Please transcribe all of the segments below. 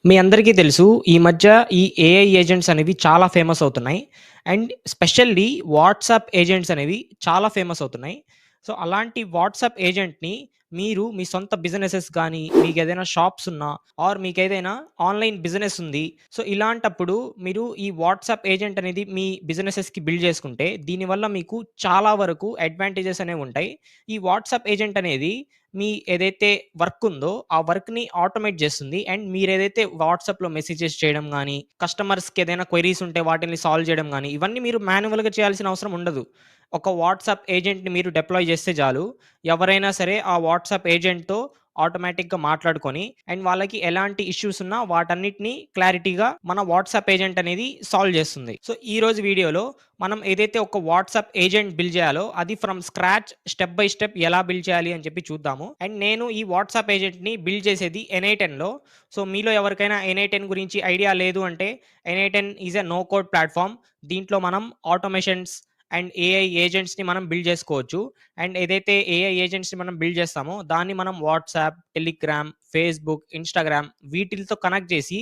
మీ అందరికీ తెలుసు. ఈ మధ్య ఈ ఏఐ ఏజెంట్స్ అనేవి చాలా ఫేమస్ అవుతున్నాయి. అండ్ స్పెషల్లీ వాట్సాప్ ఏజెంట్స్ అనేవి చాలా ఫేమస్ అవుతున్నాయి. సో, అలాంటి వాట్సాప్ ఏజెంట్‌ని మీరు మీ సొంత బిజినెసెస్ గానీ, మీకేదైనా షాప్స్ ఉన్నా ఆర్ మీకేదైనా ఆన్‌లైన్ బిజినెస్ ఉంది. సో, ఇలాంటప్పుడు మీరు ఈ వాట్సాప్ ఏజెంట్ అనేది మీ బిజినెసెస్‌కి బిల్డ్ చేసుకుంటే, దీనివల్ల మీకు చాలా వరకు అడ్వాంటేజెస్ అనేవుంటాయి. ఈ వాట్సాప్ ఏజెంట్ అనేది మీ ఏదైతే వర్క్ ఉందో, ఆ వర్క్‌ని ఆటోమేట్ జేస్తుంది. అండ్ మీరేదైతే వాట్సాప్‌లో మెసేజెస్ చేయడం గానీ, కస్టమర్స్‌కి ఏదైనా క్వెరీస్ ఉంటే వాటిల్ని సాల్వ్ చేయడం గానీ, ఇవన్నీ మీరు మాన్యువల్‌గా చేయాల్సిన అవసరం ఉండదు. ఒక వాట్సాప్ ఏజెంట్‌ని మీరు డిప్లాయ్ చేస్తే చాలు. ఎవరైనా సరే ఆ వాట్సాప్ ఏజెంట్‌తో ఆటోమేటిక్‌గా మాట్లాడుకొని అండ్ వాళ్ళకి ఎలాంటి ఇష్యూస్ ఉన్నా వాటన్నిటిని క్లారిటీగా మన వాట్సాప్ ఏజెంట్ అనేది సాల్వ్ చేస్తుంది. సో, ఈరోజు వీడియోలో మనం ఏదైతే ఒక వాట్సాప్ ఏజెంట్ బిల్డ్ చేయాలో అది from scratch step by step ఎలా బిల్డ్ చేయాలి అని చెప్పి చూద్దాము. అండ్ నేను ఈ వాట్సాప్ ఏజెంట్‌ని బిల్డ్ చేసేది ఎన్8 సో, మీలో ఎవరికైనా ఎన్8 గురించి ఐడియా లేదు అంటే n8n is a no code platform. దీంట్లో మనం ఆటోమేషన్స్ అండ్ ఏఐ ఏజెంట్స్‌ని మనం బిల్డ్ చేసుకోవచ్చు. అండ్ ఏదైతే ఏఐ ఏజెంట్స్‌ని మనం బిల్డ్ చేస్తామో దాన్ని మనం వాట్సాప్, టెలిగ్రామ్, ఫేస్‌బుక్, ఇన్‌స్టాగ్రామ్ వీటిలతో కనెక్ట్ చేసి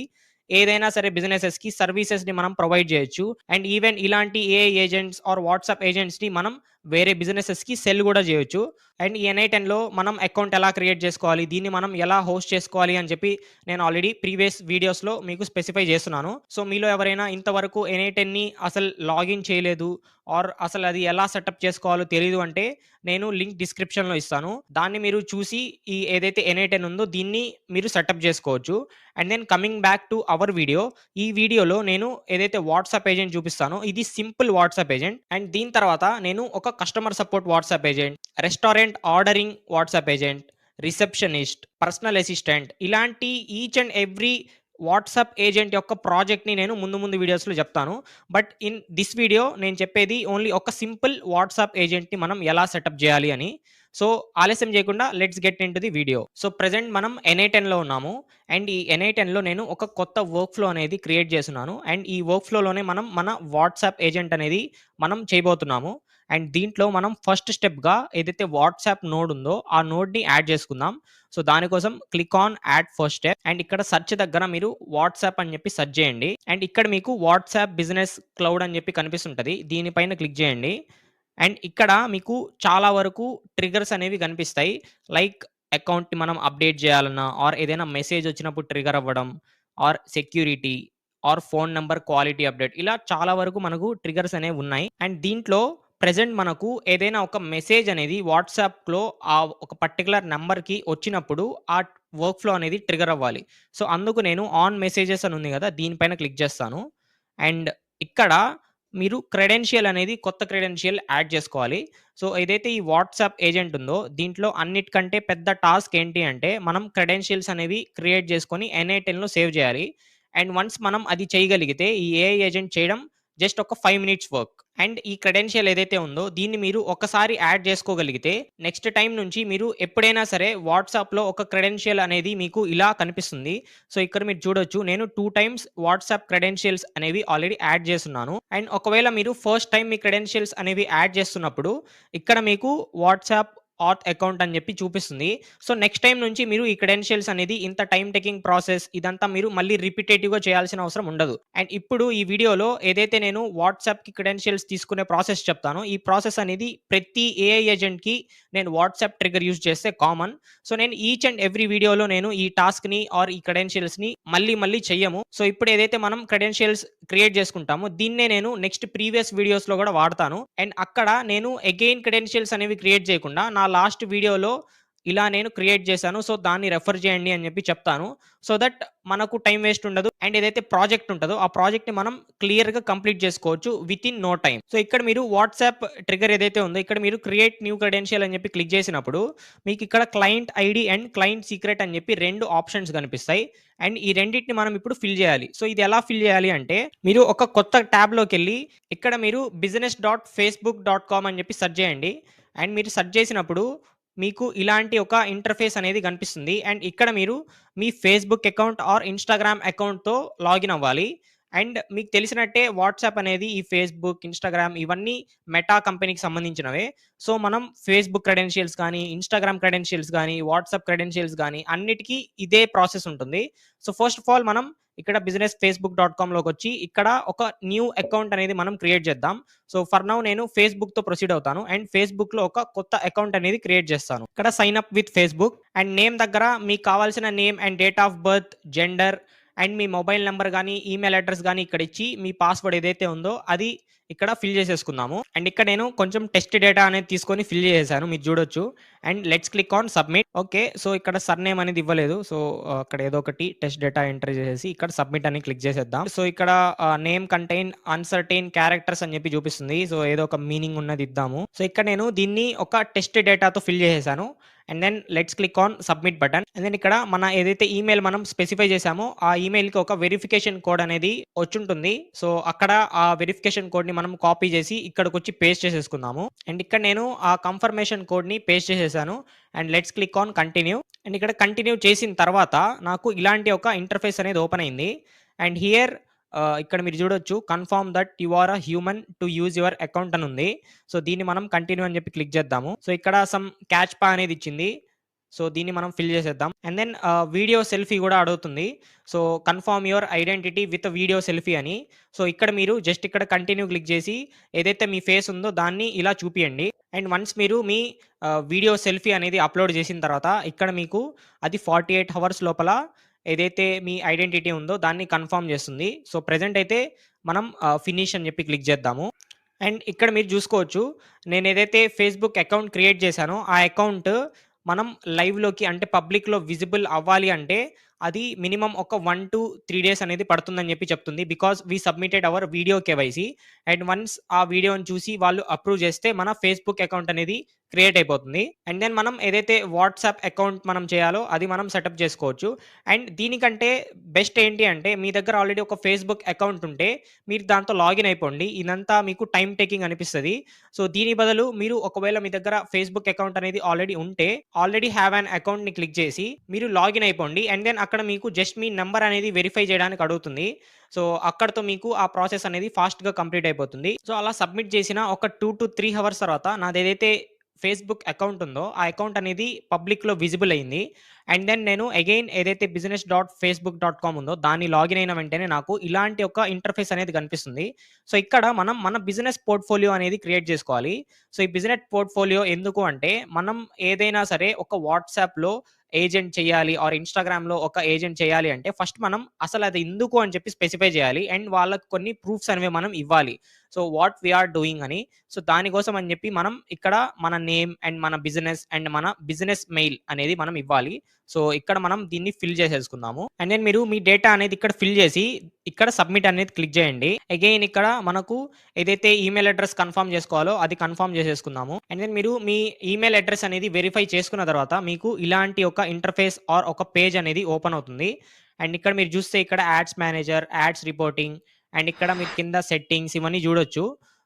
ఏదైనా సరే బిజినెసెస్‌కి సర్వీసెస్‌ని మనం ప్రొవైడ్ చేయొచ్చు. అండ్ ఈవెన్ ఇలాంటి ఏఐ ఏజెంట్స్ ఆర్ వాట్సాప్ ఏజెంట్స్‌ని మనం వేరే బిజినెసెస్‌కి సెల్ గూడా చేయొచ్చు. అండ్ ఈ ఎన్8 మనం అకౌంట్ ఎలా క్రియేట్ చేసుకోవాలి? దీన్ని మనం ఎలా హోస్ట్ చేసుకోవాలి అని చెప్పి నేను ఆల్రెడీ ప్రీవియస్ వీడియోస్‌లో మీకు స్పెసిఫై చేస్తున్నాను. సో, మీలో ఎవరైనా ఇంతవరకు ఎన్8ని అసలు లాగిన్ చేయలేదు ఆర్ అసలు అది ఎలా సెటప్ చేసుకోవాలో తెలీదు అంటే నేను లింక్ డిస్క్రిప్షన్‌లో ఇస్తాను. దాన్ని మీరు చూసి ఈ ఏదైతే ఎన్8 ఉందో దీన్ని మీరు సెటప్ చేసుకోవచ్చు. And then coming back to our video. ఈ వీడియోలో నేను ఏదైతే వాట్సాప్ ఏజెంట్ చూపిస్తానో ఇది సింపుల్ వాట్సాప్ ఏజెంట్. అండ్ దీని తర్వాత నేను ఒక customer support WhatsApp agent, restaurant ordering WhatsApp agent, receptionist, personal assistant ఇలాంటి each and every WhatsApp agent యొక్క ప్రాజెక్ట్‌ని నేను ముందు ముందు వీడియోస్‌లో చెప్తాను. బట్ ఇన్ దిస్ వీడియో నేను చెప్పేది ఓన్లీ ఒక సింపుల్ వాట్సాప్ ఏజెంట్‌ని మనం ఎలా సెటప్ చేయాలి అని. సో, ఆలస్యం చేయకుండా let's get into the video. So, present మనం ఎన్8 ఉన్నాము. అండ్ ఈ ఎన్8 నేను ఒక కొత్త వర్క్ ఫ్లో అనేది క్రియేట్ చేసున్నాను. అండ్ ఈ వర్క్ ఫ్లోలోనే మనం మన వాట్సాప్ ఏజెంట్ అనేది మనం చేయబోతున్నాము. అండ్ దీంట్లో మనం ఫస్ట్ స్టెప్‌గా ఏదైతే వాట్సాప్ నోడ్ ఉందో ఆ నోడ్‌ని యాడ్ చేసుకుందాం. సో, దానికోసం click on add first step and ఇక్కడ సెర్చ్ దగ్గర మీరు వాట్సాప్ అని చెప్పి సెర్చ్ చేయండి. అండ్ ఇక్కడ మీకు వాట్సాప్ బిజినెస్ క్లౌడ్ అని చెప్పి కనిపిస్తుంటది. దీనిపైన క్లిక్ చేయండి. అండ్ ఇక్కడ మీకు చాలా వరకు ట్రిగ్గర్స్ అనేవి కనిపిస్తాయి. లైక్ అకౌంట్‌ని మనం అప్డేట్ చేయాలన్నా ఆర్ ఏదైనా మెసేజ్ వచ్చినప్పుడు ట్రిగ్గర్ అవ్వడం or security or phone number quality update ఇలా చాలా వరకు మనకు ట్రిగ్గర్స్ అనేవి ఉన్నాయి. అండ్ దీంట్లో ప్రెజెంట్ మనకు ఏదైనా ఒక మెసేజ్ అనేది వాట్సాప్‌లో ఆ ఒక పర్టిక్యులర్ నంబర్‌కి వచ్చినప్పుడు ఆ వర్క్ ఫ్లో అనేది ట్రిగ్గర్ అవ్వాలి. సో, అందుకు నేను ఆన్ మెసేజెస్ అని ఉంది కదా! దీనిపైన క్లిక్ చేస్తాను. అండ్ ఇక్కడ మీరు క్రెడెన్షియల్ అనేది కొత్త క్రెడెన్షియల్ యాడ్ చేసుకోవాలి. సో, ఏదైతే ఈ వాట్సాప్ ఏజెంట్ ఉందో దీంట్లో అన్నిటికంటే పెద్ద టాస్క్ ఏంటి అంటే మనం క్రెడెన్షియల్స్ అనేవి క్రియేట్ చేసుకొని ఎన్8 సేవ్ చేయాలి. అండ్ వన్స్ మనం అది చేయగలిగితే ఈ ఏఐ ఏజెంట్ చేయడం జస్ట్ ఒక 5 మినిట్స్ వర్క్. అండ్ ఈ క్రెడెన్షియల్ ఏదైతే ఉందో దీన్ని మీరు ఒకసారి యాడ్ చేసుకోగలిగితే నెక్స్ట్ టైమ్ నుంచి మీరు ఎప్పుడైనా సరే వాట్సాప్‌లో ఒక క్రెడెన్షియల్ అనేది మీకు ఇలా కనిపిస్తుంది. సో, ఇక్కడ మీరు చూడొచ్చు. నేను 2 టైమ్స్ వాట్సాప్ క్రెడెన్షియల్స్ అనేవి ఆల్రెడీ యాడ్ చేసున్నాను. అండ్ ఒకవేళ మీరు ఫస్ట్ టైమ్ మీ క్రెడెన్షియల్స్ అనేవి యాడ్ చేస్తున్నప్పుడు ఇక్కడ మీకు వాట్సాప్ ఆత్ అకౌంట్ అని చెప్పి చూపిస్తుంది. సో, నెక్స్ట్ టైమ్ నుంచి మీరు ఈ క్రెడెన్షియల్స్ అనేది ఇంత టైమ్ టేకింగ్ ప్రాసెస్ ఇదంతా మీరు మళ్ళీ రిపిటేటివ్‌గా చేయాల్సిన అవసరం ఉండదు. అండ్ ఇప్పుడు ఈ వీడియోలో ఏదైతే నేను వాట్సాప్‌కి క్రెడెన్షియల్స్ తీసుకునే ప్రాసెస్ చెప్తానో ఈ ప్రాసెస్ అనేది ప్రతి ఏఐ ఏజెంట్‌కి నేను వాట్సాప్ ట్రిగ్గర్ యూజ్ చేస్తే కామన్. సో, నేను ఈచ్ అండ్ ఎవ్రీ వీడియోలో నేను ఈ టాస్క్‌ని ఆర్ ఈ క్రెడెన్షియల్స్‌ని మళ్ళీ మళ్ళీ చెయ్యము. సో, ఇప్పుడు ఏదైతే మనం క్రెడెన్షియల్స్ క్రియేట్ చేసుకుంటామో దీన్నే నేను నెక్స్ట్ ప్రీవియస్ వీడియోస్‌లో కూడా వాడతాను. అండ్ అక్కడ నేను అగైన్ క్రెడెన్షియల్స్ అనేవి క్రియేట్ చేయకుండా నా లాస్ట్ వీడియోలో ఇలా నేను క్రియేట్ చేశాను. సో, దాన్ని రెఫర్ చేయండి అని చెప్పి చెప్తాను. సో దట్ మనకు టైమ్ వేస్ట్ ఉండదు. అండ్ ఏదైతే ప్రాజెక్ట్ ఉంటదో ఆ ప్రాజెక్ట్‌ని మనం క్లియర్‌గా కంప్లీట్ చేసుకోవచ్చు వితిన్ నో టైమ్. సో, ఇక్కడ మీరు వాట్సాప్ ట్రిగ్గర్ ఏదైతే ఉందో ఇక్కడ మీరు క్రియేట్ న్యూ క్రెడెన్షియల్ అని చెప్పి క్లిక్ చేసినప్పుడు మీకు ఇక్కడ client ID and client secret అని చెప్పి 2 ఆప్షన్స్ కనిపిస్తాయి. అండ్ ఈ రెండిటిని మనం ఇప్పుడు ఫిల్ చేయాలి. సో, ఇది ఎలా ఫిల్ చేయాలి అంటే మీరు ఒక కొత్త ట్యాబ్‌లోకెళ్ళి ఇక్కడ మీరు business.facebook.com అని చెప్పి సెర్చ్ చేయండి. అండ్ మీరు సెర్చ్ చేసినప్పుడు మీకు ఇలాంటి ఒక ఇంటర్ఫేస్ అనేది కనిపిస్తుంది. అండ్ ఇక్కడ మీరు మీ ఫేస్‌బుక్ అకౌంట్ ఆర్ ఇన్‌స్టాగ్రామ్ అకౌంట్‌తో లాగిన్ అవ్వాలి. అండ్ మీకు తెలిసినట్టే వాట్సాప్ అనేది ఈ ఫేస్‌బుక్, ఇన్‌స్టాగ్రామ్ ఇవన్నీ మెటా కంపెనీకి సంబంధించినవే. సో, మనం ఫేస్‌బుక్ క్రెడెన్షియల్స్ గానీ, ఇన్‌స్టాగ్రామ్ క్రెడెన్షియల్స్ గానీ, వాట్సాప్ క్రెడెన్షియల్స్ గానీ అన్నిటికి ఇదే ప్రాసెస్ ఉంటుంది. సో, ఫస్ట్ ఆఫ్ ఆల్ మనం ఇక్కడ బిజినెస్ ఫేస్‌బుక్ డాట్ కామ్‌లోకొచ్చి ఇక్కడ ఒక న్యూ అకౌంట్ అనేది మనం క్రియేట్ చేద్దాం. సో, ఫర్ నౌ నేను ఫేస్‌బుక్‌తో ప్రొసీడ్ అవుతాను. అండ్ ఫేస్‌బుక్‌లో ఒక కొత్త అకౌంట్ అనేది క్రియేట్ చేస్తాను. ఇక్కడ sign up with Facebook and name దగ్గర మీకు కావాల్సిన name and date of birth, gender and మీ మొబైల్ నంబర్ గానీ, ఈమెయిల్ అడ్రెస్ గానీ ఇక్కడ ఇచ్చి మీ పాస్‌వర్డ్ ఏదైతే ఉందో అది ఇక్కడ ఫిల్ చేసేసుకుందాము. అండ్ ఇక్కడ నేను కొంచెం టెస్ట్ డేటా అనేది తీసుకొని ఫిల్ చేసేసాను. మీరు చూడొచ్చు. And let's click on submit. Okay. So, ఇక్కడ సర్‌నేమ్ అనేది ఇవ్వలేదు. సో, అక్కడ ఏదో ఒకటి టెస్ట్ డేటా ఎంటర్ చేసేసి ఇక్కడ సబ్మిట్ అని క్లిక్ చేసేద్దాం. సో, ఇక్కడ నేమ్ కంటైన్ అన్‌సర్టెయిన్ క్యారెక్టర్స్ అని చెప్పి చూపిస్తుంది. సో, ఏదో ఒక మీనింగ్ ఉన్నది ఇద్దాము. సో, ఇక్కడ నేను దీన్ని ఒక టెస్ట్ డేటాతో ఫిల్ చేసేసాను. And then let's click on submit button. And then ఇక్కడ మన ఏదైతే ఈమెయిల్ మనం స్పెసిఫై చేసామో ఆ ఈమెయిల్‌కి ఒక వెరిఫికేషన్ కోడ్ అనేది వచ్చుంటుంది. సో, అక్కడ ఆ వెరిఫికేషన్ కోడ్‌ని మనం కాపీ చేసి ఇక్కడికొచ్చి పేస్ట్ చేసేసుకుందాము. అండ్ ఇక్కడ నేను ఆ కన్ఫర్మేషన్ కోడ్‌ని పేస్ట్ చేసేసాను. And let's click on continue. And ఇక్కడ కంటిన్యూ చేసిన తర్వాత నాకు ఇలాంటి ఒక ఇంటర్ఫేస్ అనేది ఓపెన్ అయింది. అండ్ హియర్ ఇక్కడ మీరు చూడొచ్చు confirm that you are a human to use your account అని ఉంది. సో, దీన్ని మనం కంటిన్యూ అని చెప్పి క్లిక్ చేద్దాము. సో, ఇక్కడ సమ్ క్యాచ్‌పా అనేది ఇచ్చింది. సో, దీన్ని మనం ఫిల్ చేసేద్దాం. అండ్ దెన్ వీడియో సెల్ఫీ కూడా అడుగుతుంది. So, confirm your identity with video selfie అని. సో, ఇక్కడ మీరు జస్ట్ ఇక్కడ కంటిన్యూ క్లిక్ చేసి ఏదైతే మీ ఫేస్ ఉందో దాన్ని ఇలా చూపియండి. అండ్ వన్స్ మీరు మీ వీడియో సెల్ఫీ అనేది అప్‌లోడ్ చేసిన తర్వాత ఇక్కడ మీకు అది 48 హవర్స్ లోపల ఏదైతే మీ ఐడెంటిటీ ఉందో దాన్ని కన్ఫర్మ్ చేస్తుంది. సో, ప్రెజెంట్ అయితే మనం ఫినిష్ అని చెప్పి క్లిక్ చేద్దాము. అండ్ ఇక్కడ మీరు చూసుకోవచ్చు. నేనేదైతే ఫేస్‌బుక్ అకౌంట్ క్రియేట్ చేశానో, ఆ అకౌంట్ మనం లైవ్‌లోకి అంటే పబ్లిక్‌లో విజిబుల్ అవ్వాలి అంటే, అది మినిమమ్ ఒక 1-3 డేస్ అనేది పడుతుందని చెప్పి చెప్తుంది. Because we submitted our video KYC. And once ఆ వీడియోని చూసి వాళ్ళు అప్రూవ్ చేస్తే మన ఫేస్‌బుక్ అకౌంట్ అనేది క్రియేట్ అయిపోతుంది. అండ్ దెన్ మనం ఏదైతే వాట్సాప్ అకౌంట్ మనం చేయాలో అది మనం సెటప్ చేసుకోవచ్చు. అండ్ దీనికంటే బెస్ట్ ఏంటి అంటే, మీ దగ్గర ఆల్రెడీ ఒక ఫేస్‌బుక్ అకౌంట్ ఉంటే మీరు దాంతో లాగిన్ అయిపోండి. ఇదంతా మీకు టైమ్ టేకింగ్ అనిపిస్తది. సో, దీని బదులు మీరు ఒకవేళ మీ దగ్గర ఫేస్‌బుక్ అకౌంట్ అనేది ఆల్రెడీ ఉంటే, ఆల్రెడీ హావ్ యాన్ అకౌంట్‌ని క్లిక్ చేసి మీరు లాగిన్ అయిపోండి. అండ్ దెన్ అక్కడ మీకు జస్ట్ మీ నంబర్ అనేది వెరిఫై చేయడానికి అడుగుతుంది. సో, అక్కడితో మీకు ఆ ప్రాసెస్ అనేది ఫాస్ట్‌గా కంప్లీట్ అయిపోతుంది. సో, అలా సబ్మిట్ చేసిన ఒక 2-3 హవర్స్ తర్వాత నాదేదైతే ఫేస్‌బుక్ అకౌంట్ ఉందో, ఆ అకౌంట్ అనేది పబ్లిక్‌లో విజిబుల్ అయింది. అండ్ దెన్ నేను అగైన్ ఏదైతే business dot Facebook dot com ఉందో దాన్ని లాగిన్ అయిన వెంటనే నాకు ఇలాంటి ఒక ఇంటర్ఫేస్ అనేది కనిపిస్తుంది. సో, ఇక్కడ మనం మన బిజినెస్ పోర్ట్‌ఫోలియో అనేది క్రియేట్ చేసుకోవాలి. సో, ఈ బిజినెస్ పోర్ట్‌ఫోలియో ఎందుకు అంటే, మనం ఏదైనా సరే ఒక వాట్సాప్‌లో ఏజెంట్ చేయాలి ఆర్ ఇన్‌స్టాగ్రామ్‌లో ఒక ఏజెంట్ చేయాలి అంటే ఫస్ట్ మనం అసలు అది ఎందుకు అని చెప్పి స్పెసిఫై చేయాలి. అండ్ వాళ్ళకి కొన్ని ప్రూఫ్స్ అనేవి మనం ఇవ్వాలి. So, what we are doing అని. సో, దానికోసం అని చెప్పి మనం ఇక్కడ మన నేమ్ అండ్ మన బిజినెస్ అండ్ మన బిజినెస్ మెయిల్ అనేది మనం ఇవ్వాలి. సో, ఇక్కడ మనం దీన్ని ఫిల్ చేసేసుకుందాము. అండ్ దెన్ మీరు మీ డేటా అనేది ఇక్కడ ఫిల్ చేసి ఇక్కడ సబ్మిట్ అనేది క్లిక్ చేయండి. అగైన్ ఇక్కడ మనకు ఏదైతే ఈమెయిల్ అడ్రెస్ కన్ఫర్మ్ చేసుకోవాలో అది కన్ఫర్మ్ చేసేసుకుందాము. అండ్ దెన్ మీరు మీ ఈమెయిల్ అడ్రెస్ అనేది వెరిఫై చేసుకున్న తర్వాత మీకు ఇలాంటి ఒక ఇంటర్ఫేస్ ఆర్ ఒక పేజ్ అనేది ఓపెన్ అవుతుంది. అండ్ ఇక్కడ మీరు చూస్తే ఇక్కడ ads manager, ads reporting and ఇక్కడ మీరు కింద సెట్టింగ్స్ ఇవన్నీ చూడొచ్చు.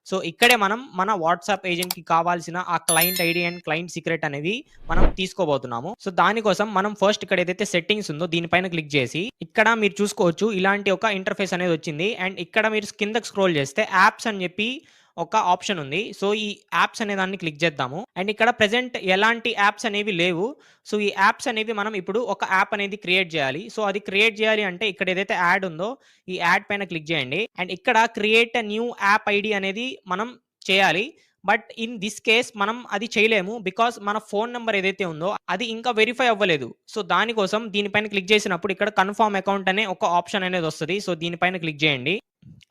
సో, ఇక్కడే మనం మన వాట్సాప్ ఏజెంట్‌కి కావాల్సిన ఆ client ID and client secret అనేవి మనం తీసుకోబోతున్నాము. సో, దానికోసం మనం ఫస్ట్ ఇక్కడ ఏదైతే సెట్టింగ్స్ ఉందో దీనిపైన క్లిక్ చేసి ఇక్కడ మీరు చూసుకోవచ్చు ఇలాంటి ఒక ఇంటర్ఫేస్ అనేది వచ్చింది. అండ్ ఇక్కడ మీరు కిందకి స్క్రోల్ చేస్తే యాప్స్ అని చెప్పి ఒక ఆప్షన్ ఉంది. సో, ఈ యాప్స్ అనే దాన్ని క్లిక్ చేద్దాము. అండ్ ఇక్కడ ప్రెజెంట్ ఎలాంటి యాప్స్ అనేవి లేవు. సో, ఈ యాప్స్ అనేవి మనం ఇప్పుడు ఒక యాప్ అనేది క్రియేట్ చేయాలి. సో, అది క్రియేట్ చేయాలి అంటే ఇక్కడ ఏదైతే యాడ్ ఉందో ఈ యాడ్ పైన క్లిక్ చేయండి. అండ్ ఇక్కడ create a new app ID అనేది మనం చేయాలి. బట్ ఇన్ దిస్ కేస్ మనం అది చేయలేము. బికాజ్ మన ఫోన్ నంబర్ ఏదైతే ఉందో అది ఇంకా వెరిఫై అవ్వలేదు. సో, దానికోసం దీనిపైన క్లిక్ చేసినప్పుడు ఇక్కడ కన్ఫర్మ్ అకౌంట్ అనే ఒక ఆప్షన్ అనేది వస్తది. సో, దీనిపైన క్లిక్ చేయండి.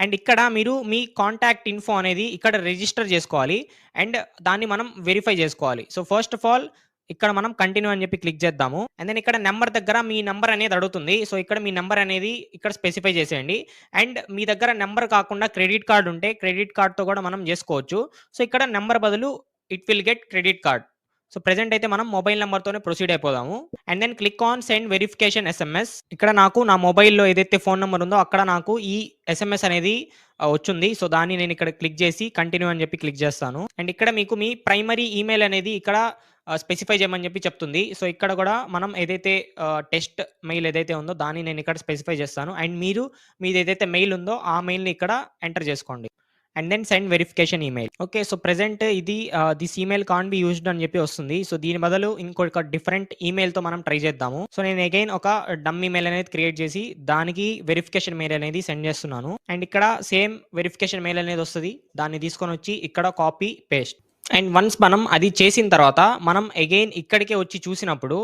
అండ్ ఇక్కడ మీరు మీ కాంటాక్ట్ ఇన్ఫో అనేది ఇక్కడ రిజిస్టర్ చేసుకోవాలి. అండ్ దాన్ని మనం వెరిఫై చేసుకోవాలి. సో, ఫస్ట్ ఆఫ్ ఆల్ ఇక్కడ మనం కంటిన్యూ అని చెప్పి క్లిక్ చేద్దాము. అండ్ దెన్ ఇక్కడ నంబర్ దగ్గర మీ నంబర్ అనేది అడుగుతుంది. సో, ఇక్కడ మీ నంబర్ అనేది ఇక్కడ స్పెసిఫై చేసేయండి. అండ్ మీ దగ్గర నంబర్ కాకుండా క్రెడిట్ కార్డ్ ఉంటే క్రెడిట్ కార్డ్‌తో కూడా మనం చేసుకోవచ్చు. సో, ఇక్కడ నంబర్ బదులు it will get credit card. So, present అయితే మనం మొబైల్ నంబర్‌తోనే ప్రొసీడ్ అయిపోదాము. And then click on send verification SMS. ఇక్కడ నాకు నా మొబైల్‌లో ఏదైతే ఫోన్ నంబర్ ఉందో అక్కడ నాకు ఈ ఎస్ఎంఎస్ అనేది వచ్చుంది. సో, దాన్ని నేనిక్కడ క్లిక్ జేసి కంటిన్యూ అని జెప్పి క్లిక్ జేస్తాను. అండ్ ఇక్కడ మీకు మీ ప్రైమరీ ఈమెయిల్ అనేది ఇక్కడ స్పెసిఫై చేయమని జెప్పి చెప్తుంది. సో, ఇక్కడ గూడా మనం ఏదైతే టెస్ట్ మెయిల్ ఏదైతే ఉందో దాన్ని నేనిక్కడ స్పెసిఫై జేస్తాను. అండ్ మీరు మీదేదైతే మెయిల్ ఉందో ఆ మెయిల్‌ని ఇక్కడ ఎంటర్ జేసుకోండి. And then send verification email. Okay. So, present ఇది this email can't be used అని జెప్పి వస్తుంది. సో, దీని బదులు ఇంకొక డిఫరెంట్ ఈమెయిల్‌తో మనం ట్రై చేద్దాము. సో, నేను అగైన్ ఒక డమ్ ఈమెయిల్ అనేది క్రియేట్ చేసి దానికి వెరిఫికేషన్ మెయిల్ అనేది సెండ్ చేస్తున్నాను. అండ్ ఇక్కడ సేమ్ వెరిఫికేషన్ మెయిల్ అనేది వస్తది. దాన్ని తీసుకొనొచ్చి ఇక్కడ కాపీ, పేస్ట్. అండ్ వన్స్ మనం అది చేసిన తర్వాత మనం అగైన్ ఇక్కడికే వచ్చి చూసినప్పుడు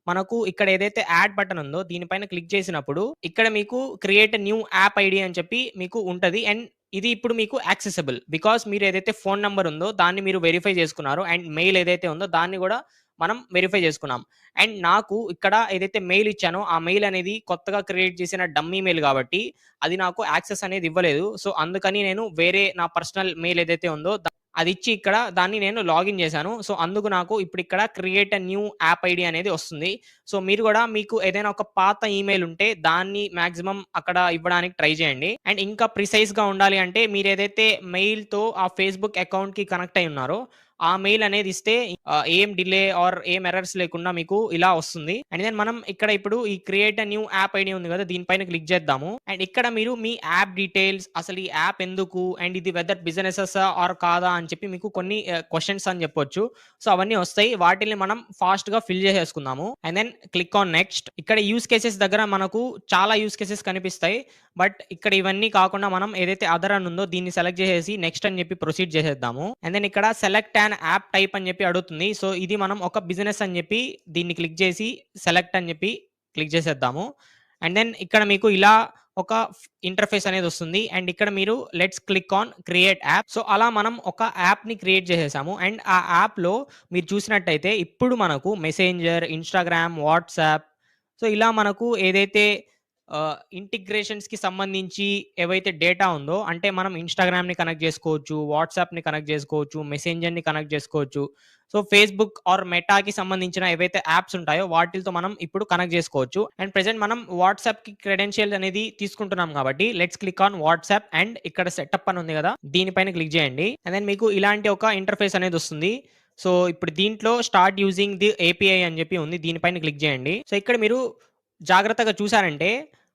మనకు ఇక్కడ ఏదైతే యాడ్ బటన్ ఉందో దీనిపైన క్లిక్ చేసినప్పుడు ఇక్కడ మీకు క్రియేట్ న్యూ యాప్ ఐడి అని చెప్పి మీకు ఉంటది. అండ్ ఇది ఇప్పుడు మీకు యాక్సెసిబుల్. బికాజ్ మీరు ఏదైతే ఫోన్ నంబర్ ఉందో దాన్ని మీరు వెరిఫై చేసుకున్నారు. అండ్ మెయిల్ ఏదైతే ఉందో దాన్ని కూడా మనం వెరిఫై చేసుకున్నాం. అండ్ నాకు ఇక్కడ ఏదైతే మెయిల్ ఇచ్చానో ఆ మెయిల్ అనేది కొత్తగా క్రియేట్ చేసిన డమ్మీ మెయిల్ కాబట్టి అది నాకు యాక్సెస్ అనేది ఇవ్వలేదు. సో, అందుకని నేను వేరే నా పర్సనల్ మెయిల్ ఏదైతే ఉందో అది ఇచ్చి ఇక్కడ దాన్ని నేను లాగిన్ చేశాను. సో, అందుకు నాకు ఇప్పుడు ఇక్కడ create a new app ID అనేది వస్తుంది. సో, మీరు కూడా మీకు ఏదైనా ఒక పాత ఈమెయిల్ ఉంటే దాన్ని మాక్సిమం అక్కడ ఇవ్వడానికి ట్రై చేయండి. అండ్ ఇంకా ప్రిసైజ్‌గా ఉండాలి అంటే మీరు ఏదైతే మెయిల్‌తో ఆ ఫేస్‌బుక్ అకౌంట్‌కి కనెక్ట్ అయ్యి ఉన్నారో ఆ మెయిల్ అనేది ఇస్తే ఏం డిలే ఆర్ ఏం ఎర్రర్స్ లేకుండా మీకు ఇలా వస్తుంది. అండ్ దెన్ మనం ఇక్కడ ఇప్పుడు ఈ create a new app ID ఉంది కదా! దీనిపైన క్లిక్ చేద్దాము. అండ్ ఇక్కడ మీరు మీ యాప్ డీటెయిల్స్ అసలు ఈ యాప్ ఎందుకు అండ్ ఇది వెదర్ బిజినెసెసా ఆర్ కాదా అని చెప్పి మీకు కొన్ని క్వెషన్స్ అని చెప్పొచ్చు. సో, అవన్నీ వస్తాయి. వాటిల్ని మనం ఫాస్ట్‌గా ఫిల్ చేసేసుకుందాము. And then click on next. ఇక్కడ యూజ్ కేసెస్ దగ్గర మనకు చాలా యూజ్ కేసెస్ కనిపిస్తాయి. బట్ ఇక్కడ ఇవన్నీ కాకుండా మనం ఏదైతే అదర్ అని ఉందో దీన్ని సెలెక్ట్ చేసేసి నెక్స్ట్ అని చెప్పి ప్రొసీడ్ చేసేద్దాము. అండ్ దెన్ ఇక్కడ సెలెక్ట్ యాన్ యాప్ టైప్ అని చెప్పి అడుగుతుంది. సో, ఇది మనం ఒక బిజినెస్ అని చెప్పి దీన్ని క్లిక్ చేసి సెలెక్ట్ అని చెప్పి క్లిక్ చేసేద్దాము. అండ్ దెన్ ఇక్కడ మీకు ఇలా ఒక ఇంటర్ఫేస్ అనేది వస్తుంది. అండ్ ఇక్కడ మీరు let's click on create app. So, అలా మనం ఒక యాప్‌ని క్రియేట్ చేసేసాము. అండ్ ఆ యాప్‌లో మీరు చూసినట్టయితే ఇప్పుడు మనకు మెసెంజర్, ఇన్‌స్టాగ్రామ్, వాట్సాప్ సో, ఇలా మనకు ఏదైతే ఇంటిగ్రేషన్స్‌కి సంబంధించి ఏవైతే డేటా ఉందో అంటే మనం ఇన్‌స్టాగ్రామ్‌ని కనెక్ట్ చేసుకోవచ్చు, వాట్సాప్‌ని కనెక్ట్ చేసుకోవచ్చు, మెసెంజర్‌ని కనెక్ట్ చేసుకోవచ్చు. సో, ఫేస్‌బుక్ ఆర్ మెటాకి సంబంధించిన ఏవైతే యాప్స్ ఉంటాయో వాటిలతో మనం ఇప్పుడు కనెక్ట్ చేసుకోవచ్చు. అండ్ ప్రెజెంట్ మనం వాట్సాప్‌కి క్రెడెన్షియల్ అనేది తీసుకుంటున్నాం కాబట్టి let's click on WhatsApp and ఇక్కడ సెటప్ అని ఉంది కదా! దీనిపైన క్లిక్ చేయండి. అండ్ దెన్ మీకు ఇలాంటి ఒక ఇంటర్ఫేస్ అనేది వస్తుంది. సో, ఇప్పుడు దీంట్లో స్టార్ట్ యూజింగ్ ది ఏపీఐ అని చెప్పి ఉంది. దీనిపైన క్లిక్ చేయండి. సో, ఇక్కడ మీరు జాగ్రత్తగా చూసారంటే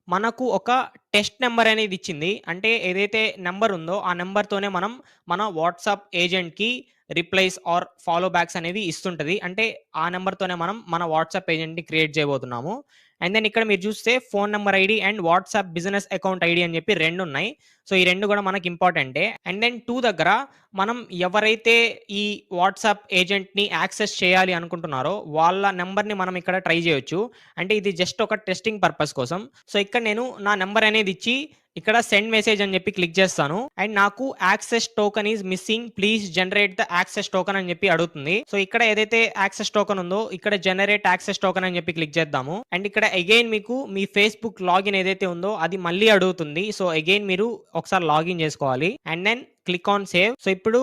మనకు ఒక టెస్ట్ నంబర్ అనేది ఇచ్చింది. అంటే ఏదైతే నంబర్ ఉందో ఆ నంబర్‌తోనే మనం మన వాట్సాప్ ఏజెంట్‌కి రిప్లైస్ ఆర్ ఫాలో బ్యాక్స్ అనేవి ఇస్తుంటది. అంటే ఆ నంబర్‌తోనే మనం మన వాట్సాప్ ఏజెంట్‌ని క్రియేట్ చేయబోతున్నాము. అండ్ దెన్ ఇక్కడ మీరు చూస్తే phone number ID and WhatsApp business account ID అని చెప్పి 2 ఉన్నాయి. సో, ఈ 2 కూడా మనకి ఇంపార్టెంటే. అండ్ దెన్ 2 దగ్గర మనం ఎవరైతే ఈ వాట్సాప్ ఏజెంట్‌ని యాక్సెస్ చేయాలి అనుకుంటున్నారో వాళ్ళ నంబర్‌ని మనం ఇక్కడ ట్రై చేయొచ్చు. అంటే ఇది జస్ట్ ఒక టెస్టింగ్ పర్పస్ కోసం. సో, ఇక్కడ నేను నా నంబర్ అనేది ఇచ్చి ఇక్కడ సెండ్ మెసేజ్ అని చెప్పి క్లిక్ చేస్తాను. అండ్ నాకు access token is missing please generate the access token అని చెప్పి అడుగుతుంది. సో, ఇక్కడ ఏదైతే యాక్సెస్ టోకెన్ ఉందో ఇక్కడ జనరేట్ యాక్సెస్ టోకెన్ అని చెప్పి క్లిక్ చేద్దాము. అండ్ ఇక్కడ అగైన్ మీకు మీ ఫేస్‌బుక్ లాగిన్ ఏదైతే ఉందో అది మళ్ళీ అడుగుతుంది. సో, అగైన్ మీరు ఒకసారి లాగిన్ చేసుకోవాలి. And then click on save. So, ఇప్పుడు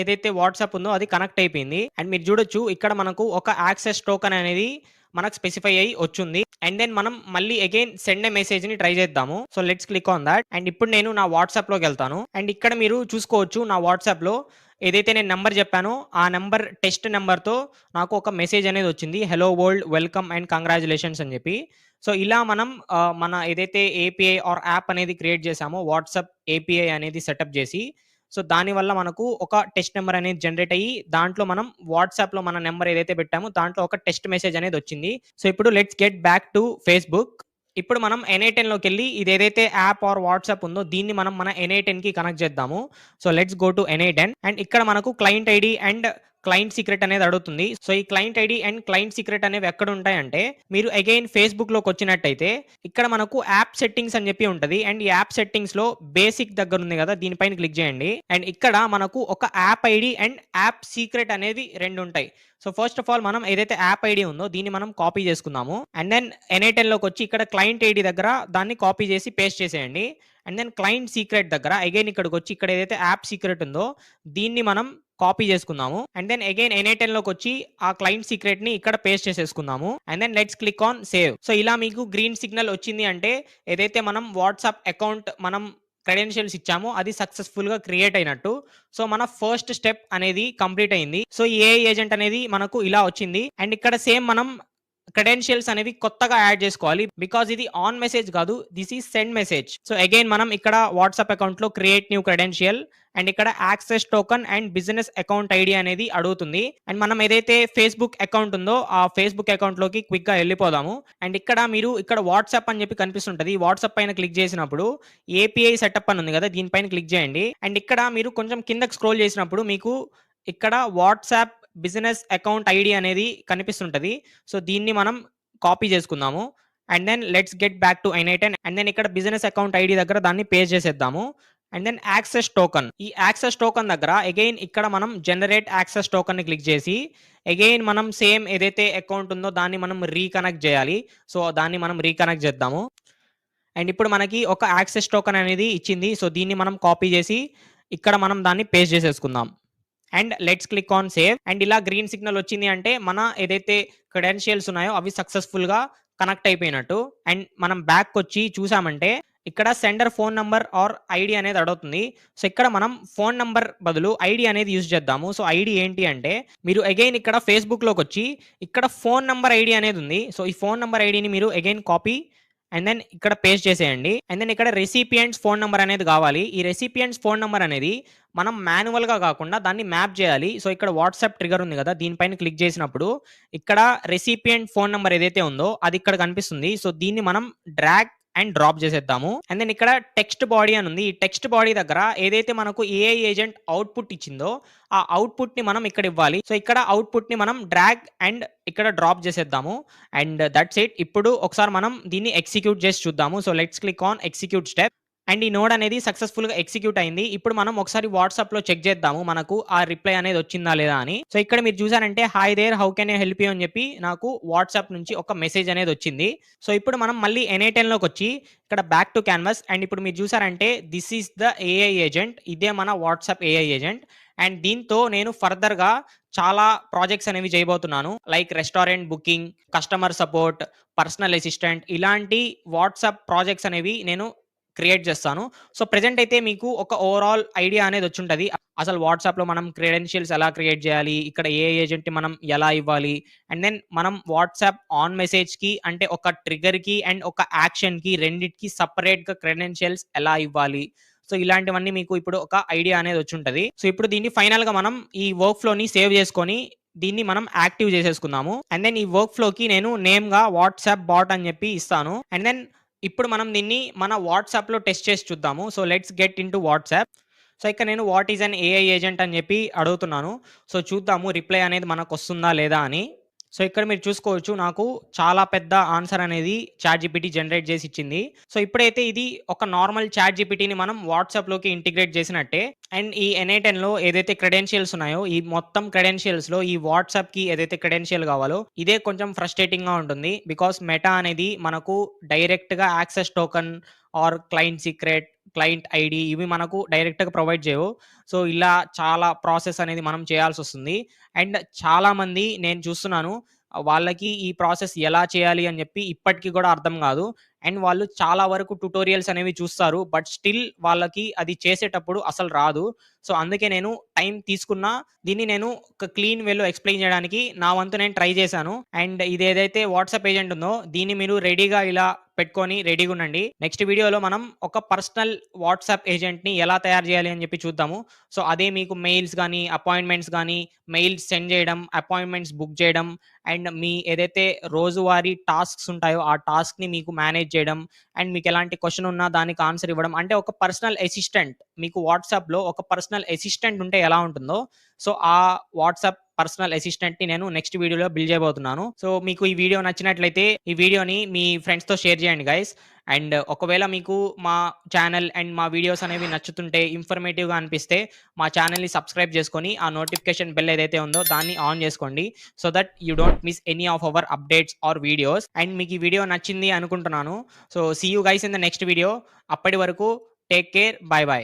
ఏదైతే వాట్సాప్ ఉందో అది కనెక్ట్ అయిపోయింది. అండ్ మీరు చూడొచ్చు ఇక్కడ మనకు ఒక యాక్సెస్ టోకెన్ అనేది మనకు స్పెసిఫై అయ్యి వచ్చుంది. అండ్ దెన్ మనం మళ్ళీ అగైన్ సెండ్ ఎ మెసేజ్‌ని ట్రై చేద్దాము. So, let's click on thought. And ఇప్పుడు నేను నా వాట్సాప్‌లోకెళ్తాను. అండ్ ఇక్కడ మీరు చూసుకోవచ్చు నా వాట్సాప్‌లో ఏదైతే నేను నంబర్ చెప్పానో ఆ నంబర్ టెస్ట్ నంబర్‌తో నాకు ఒక మెసేజ్ అనేది వచ్చింది. Hello world welcome and congratulations అని చెప్పి. సో, ఇలా మనం మన ఏదైతే ఏపీఐ ఆర్ యాప్ అనేది క్రియేట్ చేసామో వాట్సాప్ ఏపీఐ అనేది సెటప్ చేసి సో, దానివల్ల మనకు ఒక టెస్ట్ నంబర్ అనేది జనరేట్ అయ్యి దాంట్లో మనం వాట్సాప్‌లో మన నంబర్ ఏదైతే పెట్టామో దాంట్లో ఒక టెస్ట్ మెసేజ్ అనేది వచ్చింది. సో, ఇప్పుడు let's get back to Facebook. ఇప్పుడు మనం N8Nలోకెళ్ళి ఇదేదైతే యాప్ ఆర్ వాట్సాప్ ఉందో దీన్ని మనం మన N8Nకి కనెక్ట్ చేద్దాము. So, let's go to N8N and ఇక్కడ మనకు client ID and client secret అనేది అడుగుతుంది. సో, ఈ client ID and client secret అనేవి ఎక్కడ ఉంటాయంటే మీరు అగైన్ ఫేస్‌బుక్‌లోకి వచ్చినట్టయితే ఇక్కడ మనకు యాప్ సెట్టింగ్స్ అని చెప్పి ఉంటది. అండ్ ఈ యాప్ సెట్టింగ్స్‌లో బేసిక్ దగ్గర ఉంది కదా! దీనిపైన క్లిక్ చేయండి. అండ్ ఇక్కడ మనకు ఒక app ID and app secret అనేవి 2 ఉంటాయి. సో, ఫస్ట్ ఆఫ్ ఆల్ మనం ఏదైతే యాప్ ఐడీ ఉందో దీన్ని మనం కాపీ చేసుకుందాము. అండ్ దెన్ N8Nలోకి వచ్చి ఇక్కడ క్లయింట్ ఐడీ దగ్గర దాన్ని కాపీ చేసి పేస్ట్ చేసేయండి. అండ్ దెన్ క్లయింట్ సీక్రెట్ దగ్గర అగైన్ ఇక్కడికి వచ్చి ఇక్కడ ఏదైతే యాప్ సీక్రెట్ ఉందో దీన్ని మనం కాపీ చేసుకుందాము. అండ్ దెన్ అగైన్ N8Nలోకి వచ్చి ఆ క్లయింట్ సీక్రెట్‌ని ఇక్కడ పేస్ట్ చేసేసుకుందాము. And then let's click on save. So, ఇలా మీకు గ్రీన్ సిగ్నల్ వచ్చింది అంటే ఏదైతే మనం వాట్సాప్ అకౌంట్ మనం క్రెడెన్షియల్స్ ఇచ్చామో అది సక్సెస్‌ఫుల్‌గా క్రియేట్ అయినట్టు. సో, మన ఫస్ట్ స్టెప్ అనేది కంప్లీట్ అయింది. సో, ఈ ఏఐ ఏజెంట్ అనేది మనకు ఇలా వచ్చింది. అండ్ ఇక్కడ సేమ్ మనం క్రెడెన్షియల్స్ అనేవి కొత్తగా యాడ్ చేసుకోవాలి. బికాజ్ ఇది ఆన్ మెసేజ్ కాదు. This is send message. So, again మనం ఇక్కడ వాట్సాప్ అకౌంట్‌లో క్రియేట్ న్యూ క్రెడెన్షియల్ అండ్ ఇక్కడ access token and business account ID అనేది అడుగుతుంది. అండ్ మనం ఏదైతే ఫేస్‌బుక్ అకౌంట్ ఉందో ఆ ఫేస్‌బుక్ అకౌంట్‌లోకి క్విక్‌గా వెళ్ళిపోదాము. అండ్ ఇక్కడ వాట్సాప్ అని చెప్పి కనిపిస్తుంటది. వాట్సాప్ పైన క్లిక్ చేసినప్పుడు ఏపీఐ సెటప్ అని ఉంది కదా! దీనిపైన క్లిక్ చేయండి. అండ్ ఇక్కడ మీరు కొంచెం కిందకి స్క్రోల్ చేసినప్పుడు మీకు ఇక్కడ వాట్సాప్ బిజినెస్ అకౌంట్ ఐడి అనేది కనిపిస్తుంటది. సో, దీన్ని మనం కాపీ చేసుకుందాము. And then let's get back to n8n and then ఇక్కడ బిజినెస్ అకౌంట్ ఐడి దగ్గర దాన్ని పేస్ట్ చేసేద్దాము. And then access token. ఈ యాక్సెస్ టోకెన్ దగ్గర అగైన్ ఇక్కడ మనం జనరేట్ యాక్సెస్ టోకెన్‌ని క్లిక్ చేసి అగైన్ మనం సేమ్ ఏదైతే అకౌంట్ ఉందో దాన్ని మనం రీకనెక్ట్ చేయాలి. సో, దాన్ని మనం రీకనెక్ట్ చేద్దాము. అండ్ ఇప్పుడు మనకి ఒక యాక్సెస్ టోకెన్ అనేది ఇచ్చింది. సో, దీన్ని మనం కాపీ చేసి ఇక్కడ మనం దాన్ని పేస్ట్ చేసేసుకుందాం. And let's click on save. And ఇలా గ్రీన్ సిగ్నల్ వచ్చింది అంటే మన ఏదైతే క్రెడెన్షియల్స్ ఉన్నాయో అవి సక్సెస్‌ఫుల్‌గా కనెక్ట్ అయిపోయినట్టు. అండ్ మనం బ్యాక్‌కొచ్చి చూసామంటే ఇక్కడ sender phone number or ID అనేది అడుగుతుంది. సో, ఇక్కడ మనం ఫోన్ నంబర్ బదులు ఐడీ అనేది యూజ్ చేద్దాము. సో, ఐడీ ఏంటి అంటే మీరు అగైన్ ఇక్కడ ఫేస్‌బుక్‌లోకొచ్చి ఇక్కడ ఫోన్ నంబర్ ఐడీ అనేది ఉంది. సో, ఈ ఫోన్ నంబర్ ఐడీని మీరు అగైన్ కాపీ అండ్ దెన్ ఇక్కడ పేస్ట్ చేసేయండి. అండ్ దెన్ ఇక్కడ రెసిపియంట్స్ ఫోన్ నంబర్ అనేది కావాలి. ఈ రెసిపియంట్స్ ఫోన్ నంబర్ అనేది మనం మాన్యువల్‌గా కాకుండా దాన్ని మ్యాప్ చేయాలి. సో, ఇక్కడ వాట్సాప్ ట్రిగ్గర్ ఉంది కదా! దీనిపైన క్లిక్ చేసినప్పుడు ఇక్కడ రెసిపియంట్ ఫోన్ నంబర్ ఏదైతే ఉందో అది ఇక్కడ కనిపిస్తుంది. సో, దీన్ని మనం డ్రాగ్ అండ్ డ్రాప్ చేసేద్దాము. అండ్ దెన్ ఇక్కడ టెక్స్ట్ బాడీ అని ఉంది. ఈ టెక్స్ట్ బాడీ దగ్గర ఏదైతే మనకు ఏఐ ఏజెంట్ అవుట్‌పుట్ ఇచ్చిందో ఆ అవుట్‌పుట్‌ని మనం ఇక్కడ ఇవ్వాలి. సో, ఇక్కడ అవుట్‌పుట్‌ని మనం డ్రాగ్ అండ్ ఇక్కడ డ్రాప్ చేసేద్దాము. And that's it. ఇప్పుడు ఒకసారి మనం దీన్ని ఎగ్జిక్యూట్ చేసి చూద్దాము. So, let's click on execute step. And ఈ నోడ్ అనేది సక్సెస్‌ఫుల్‌గా ఎగ్జిక్యూట్ అయింది. ఇప్పుడు మనం ఒకసారి వాట్సాప్‌లో చెక్ చేద్దాము. మనకు ఆ రిప్లై అనేది వచ్చిందా లేదా అని. సో, ఇక్కడ మీరు చూసారంటే hi there how can I help you అని చెప్పి నాకు వాట్సాప్ నుంచి ఒక మెసేజ్ అనేది వచ్చింది. సో, ఇప్పుడు మనం మళ్ళీ n8nలోకొచ్చి ఇక్కడ బ్యాక్ టు క్యాన్వాస్ అండ్ ఇప్పుడు మీరు చూసారంటే this is the AI agent. ఇదే మన వాట్సాప్ ఏఐ ఏజెంట్. అండ్ దీంతో నేను ఫర్దర్‌గా చాలా ప్రాజెక్ట్స్ అనేవి చేయబోతున్నాను. Like restaurant booking, customer support, personal assistant ఇలాంటి వాట్సాప్ ప్రాజెక్ట్స్ అనేవి నేను క్రియేట్ చేస్తాను. సో, ప్రెజెంట్ అయితే మీకు ఒక ఓవరాల్ ఐడియా అనేది వచ్చుంటది. అసలు వాట్సాప్‌లో మనం క్రెడెన్షియల్స్ ఎలా క్రియేట్ చేయాలి? ఇక్కడ ఏఐ ఏజెంట్‌ని మనం ఎలా ఇవ్వాలి? అండ్ దెన్ మనం వాట్సాప్ ఆన్ మెసేజ్‌కి అంటే ఒక ట్రిగ్గర్‌కి అండ్ ఒక యాక్షన్‌కి రెండిటికి సెపరేట్‌గా క్రెడెన్షియల్స్ ఎలా ఇవ్వాలి? సో, ఇలాంటివన్నీ మీకు ఇప్పుడు ఒక ఐడియా అనేది వచ్చుంటది. సో, ఇప్పుడు దీన్ని ఫైనల్‌గా మనం ఈ వర్క్ ఫ్లోని సేవ్ చేసుకొని దీన్ని మనం యాక్టివ్ చేసేసుకుందాము. అండ్ దెన్ ఈ వర్క్ ఫ్లోకి నేను నేమ్‌గా వాట్సాప్ బాట్ అని చెప్పి ఇస్తాను. అండ్ దెన్ ఇప్పుడు మనం దీన్ని మన వాట్సాప్‌లో టెస్ట్ చేసి చూద్దాము. So, let's get into WhatsApp. So, ఇక్కడ నేను what is an AI agent అని చెప్పి అడుగుతున్నాను. సో, చూద్దాము రిప్లై అనేది మనకొస్తుందా లేదా అని. సో, ఇక్కడ మీరు చూసుకోవచ్చు నాకు చాలా పెద్ద ఆన్సర్ అనేది చాట్‌జీపీటీ జనరేట్ చేసి ఇచ్చింది. సో, ఇప్పుడైతే ఇది ఒక నార్మల్ చాట్‌జీపీటీని మనం వాట్సాప్‌లోకి ఇంటిగ్రేట్ చేసినట్టే. అండ్ ఈ n8nలో ఏదైతే క్రెడెన్షియల్స్ ఉన్నాయో ఈ మొత్తం క్రెడెన్షియల్స్‌లో ఈ వాట్సాప్‌కి ఏదైతే క్రెడెన్షియల్ కావాలో ఇదే కొంచెం ఫ్రస్ట్రేటింగ్‌గా ఉంటుంది. బికాజ్ మెటా అనేది మనకు డైరెక్ట్‌గా access token or client secret, client ID ఇవి మనకు డైరెక్ట్‌గా ప్రొవైడ్ చేయవు. సో, ఇలా చాలా ప్రాసెస్ అనేది మనం చేయాల్సొస్తుంది. అండ్ చాలామంది నేను చూస్తున్నాను వాళ్ళకి ఈ ప్రాసెస్ ఎలా చేయాలి అని చెప్పి ఇప్పటికి కూడా అర్థం కాదు. అండ్ వాళ్ళు చాలా వరకు ట్యుటోరియల్స్ అనేవి చూస్తారు. బట్ స్టిల్ వాళ్ళకి అది చేసేటప్పుడు అసలు రాదు. సో, అందుకే నేను టైం తీసుకున్నా దీన్ని నేను ఒక క్లీన్ వేలో ఎక్స్‌ప్లెయిన్ చేయడానికి నా వంతు నేను ట్రై చేశాను. అండ్ ఇదేదైతే వాట్సాప్ ఏజెంట్ ఉందో దీన్ని మీరు రెడీగా ఇలా పెట్టుకొని రెడీగా ఉండండి. నెక్స్ట్ వీడియోలో మనం ఒక పర్సనల్ వాట్సాప్ ఏజెంట్‌ని ఎలా తయారు చేయాలి అని చెప్పి చూద్దాము. సో, అదే మీకు మెయిల్స్ గానీ, అపాయింట్మెంట్స్ గానీ, మెయిల్స్ సెండ్ చేయడం, అపాయింట్మెంట్స్ బుక్ చేయడం అండ్ మీ ఏదైతే రోజువారీ టాస్క్స్ ఉంటాయో ఆ టాస్క్‌ని మీకు మేనేజ్ చేయడం అండ్ మీకు ఎలాంటి క్వెషన్ ఉన్నా దానికి ఆన్సర్ ఇవ్వడం. అంటే ఒక పర్సనల్ అసిస్టెంట్ మీకు వాట్సాప్‌లో ఒక పర్సనల్ అసిస్టెంట్ ఉంటే ఎలా ఉంటుందో సో, ఆ వాట్సాప్ పర్సనల్ అసిస్టెంట్‌ని నేను నెక్స్ట్ వీడియోలో బిల్డ్ చేయబోతున్నాను. సో, మీకు ఈ వీడియో నచ్చినట్లయితే ఈ వీడియోని మీ ఫ్రెండ్స్‌తో షేర్ చేయండి గైస్. అండ్ ఒకవేళ మీకు మా ఛానల్ అండ్ మా వీడియోస్ అనేవి నచ్చుతుంటే, ఇన్ఫర్మేటివ్‌గా అనిపిస్తే మా ఛానల్‌ని సబ్స్క్రైబ్ చేసుకొని ఆ నోటిఫికేషన్ బెల్ ఏదైతే ఉందో దాన్ని ఆన్ చేసుకోండి. So that you don't miss any of our updates or videos. And మీకు ఈ వీడియో నచ్చింది అనుకుంటున్నాను. So, see you guys in the next video. అప్పటి వరకు టేక్ కేర్. By by.